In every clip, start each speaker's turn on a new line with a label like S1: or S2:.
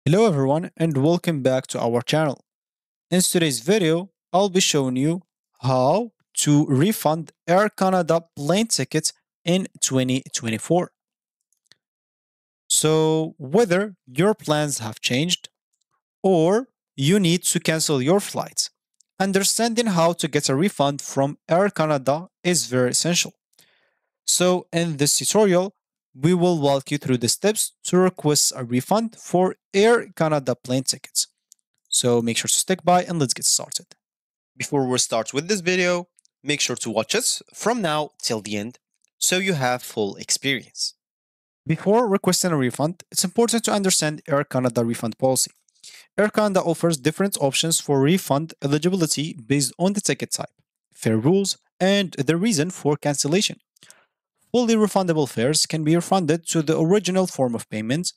S1: Hello everyone and welcome back to our channel. In today's video, I'll be showing you how to refund Air Canada plane tickets in 2024. So whether your plans have changed or you need to cancel your flights, understanding how to get a refund from Air Canada is very essential. So in this tutorial, we will walk you through the steps to request a refund for Air Canada plane tickets. So make sure to stick by and let's get started. Before we start with this video, make sure to watch us from now till the end so you have full experience. Before requesting a refund, it's important to understand Air Canada refund policy. Air Canada offers different options for refund eligibility based on the ticket type, fare rules, and the reason for cancellation. Fully refundable fares can be refunded to the original form of payment,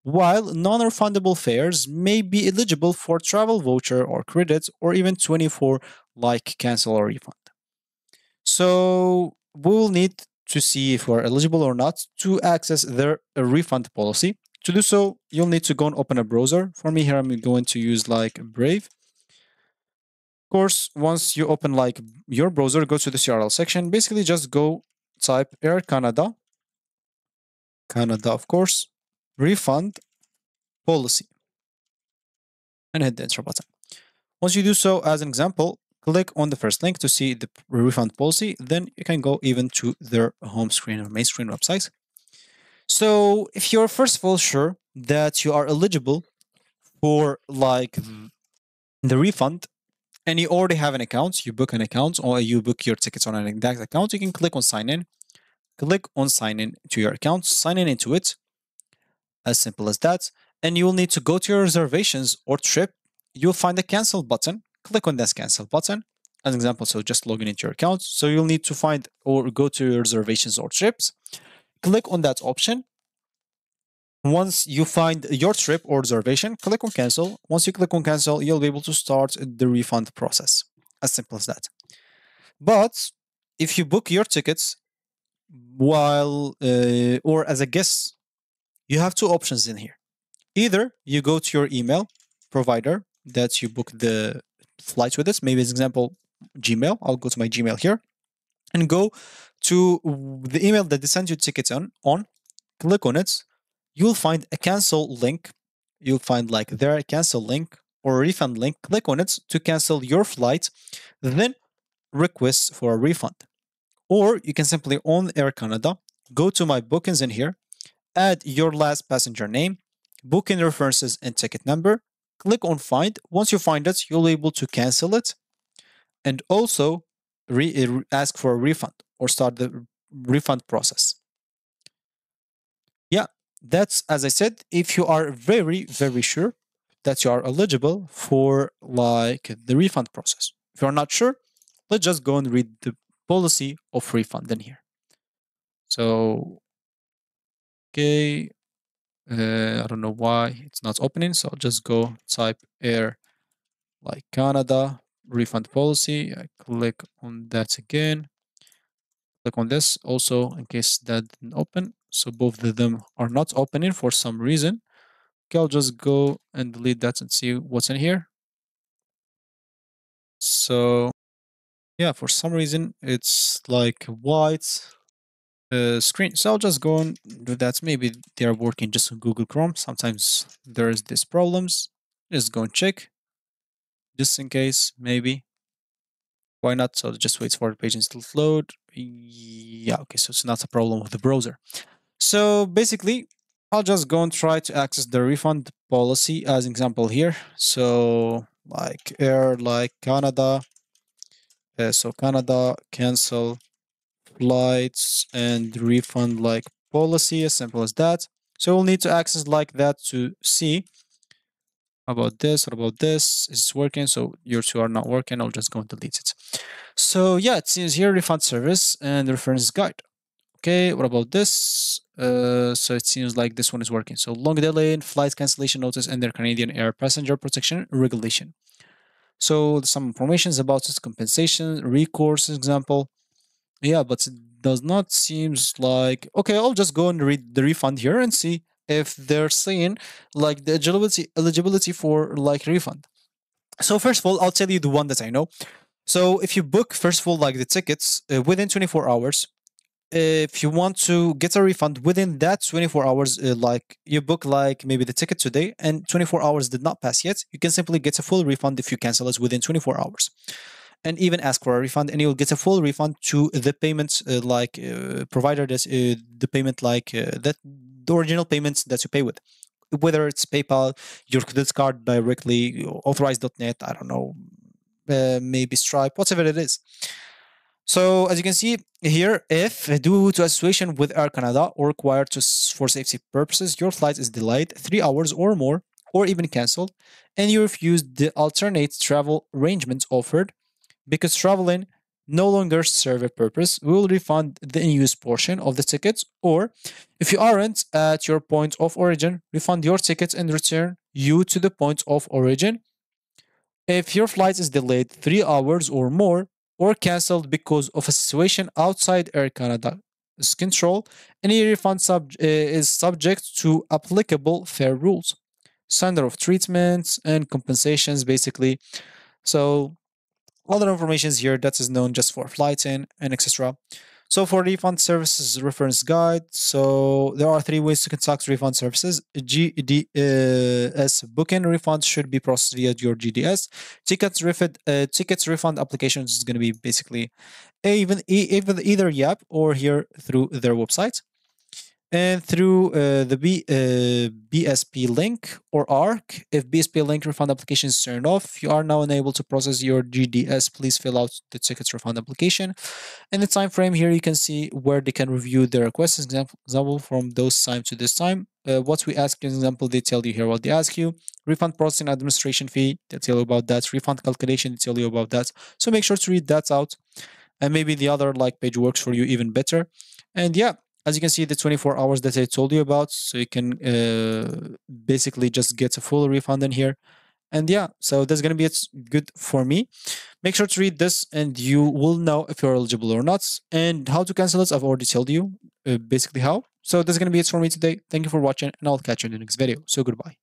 S1: while non-refundable fares may be eligible for travel voucher or credits or even 24 like cancel or refund. So we will need to see if we're eligible or not to access their refund policy. To do so, you'll need to go and open a browser. For me here, I'm going to use like Brave. Of course, once you open like your browser, go to the URL section. Basically, just go type Air Canada, Canada of course, refund policy, and hit the enter button. Once you do so, as an example, click on the first link to see the refund policy. Then you can go even to their home screen or main screen website. So if you're first of all sure that you are eligible for like the refund and you already have an account, you book an account or you book your tickets on an exact account, you can click on sign in. Click on sign in to your account, sign in into it. As simple as that. And you will need to go to your reservations or trip. You'll find a cancel button. Click on this cancel button. As an example, so just login into your account. So you'll need to find or go to your reservations or trips. Click on that option. Once you find your trip or reservation, click on cancel. Once you click on cancel, you'll be able to start the refund process. As simple as that. But if you book your tickets while or as a guest, you have two options in here. Either you go to your email provider that you book the flights with us, maybe as example, Gmail. I'll go to my Gmail here and go to the email that they send you tickets on, click on it. You'll find a cancel link. You'll find like there a cancel link or a refund link. Click on it to cancel your flight, then request for a refund. Or you can simply on Air Canada, go to my bookings in here, add your last passenger name, booking references and ticket number, click on find. Once you find it, you'll be able to cancel it and also ask for a refund or start the refund process. Yeah, that's as I said, if you are very, very sure that you are eligible for like the refund process. If you're not sure, let's just go and read the policy of refund in here. So, okay, I don't know why it's not opening, so I'll just go type Air like Canada refund policy. I click on that again. Click on this also in case that didn't open. So both of them are not opening for some reason. Okay, I'll just go and delete that and see what's in here. So yeah, for some reason it's like white screen. So I'll just go and do that. Maybe they are working just on Google Chrome. Sometimes there's these problems. Just go and check just in case, maybe. Why not? So just wait for the pages to load. Yeah, okay, so it's not a problem with the browser. So basically, I'll just go and try to access the refund policy as an example here. So like Air, like Canada. So Canada, cancel flights and refund like policy, as simple as that. So we'll need to access like that to see about this, what about this? Is it working? So your two are not working. I'll just go and delete it. So yeah, it seems here refund service and reference guide. Okay, what about this? So it seems like this one is working. So long delay in flight cancellation notice and their Canadian Air passenger protection regulation. So some information about its compensation, recourse example. Yeah, but it does not seems like okay. I'll just go and read the refund here and see if they're seeing like the eligibility for like refund. So first of all, I'll tell you the one that I know. So if you book first of all like the tickets within 24 hours, if you want to get a refund within that 24 hours, like you book like maybe the ticket today and 24 hours did not pass yet, you can simply get a full refund if you cancel it within 24 hours, and even ask for a refund, and you'll get a full refund to the payment provider that's the payment that the original payments that you pay with, whether it's PayPal, your credit card directly, authorized.net, I don't know, maybe Stripe, whatever it is. So as you can see here, if due to a situation with Air Canada or required for safety purposes, your flight is delayed 3 hours or more, or even cancelled, and you refuse the alternate travel arrangements offered because traveling no longer serve a purpose, we will refund the unused portion of the tickets, or if you aren't at your point of origin, refund your tickets and return you to the point of origin. If your flight is delayed 3 hours or more, or cancelled because of a situation outside Air Canada's control, any refund is subject to applicable fair rules, standard of treatments, and compensations, basically. So other information is here that is known just for flights in and etc. So for refund services reference guide, so there are three ways to contact refund services. GDS booking refund should be processed via your GDS. Tickets refund applications is going to be basically even either Yap or here through their website. And through the BSP link or ARC, if BSP link refund application is turned off, you are now unable to process your GDS. Please fill out the tickets refund application. And the time frame here, you can see where they can review the request. Example from those time to this time. What we ask, for example, they tell you here what they ask you. Refund processing administration fee, they tell you about that. Refund calculation, they tell you about that. So make sure to read that out. And maybe the other like page works for you even better. And yeah, as you can see, the 24 hours that I told you about, so you can basically just get a full refund in here. And yeah, so that's going to be it good for me. Make sure to read this and you will know if you're eligible or not. And how to cancel it, I've already told you basically how. So that's going to be it for me today. Thank you for watching and I'll catch you in the next video. So goodbye.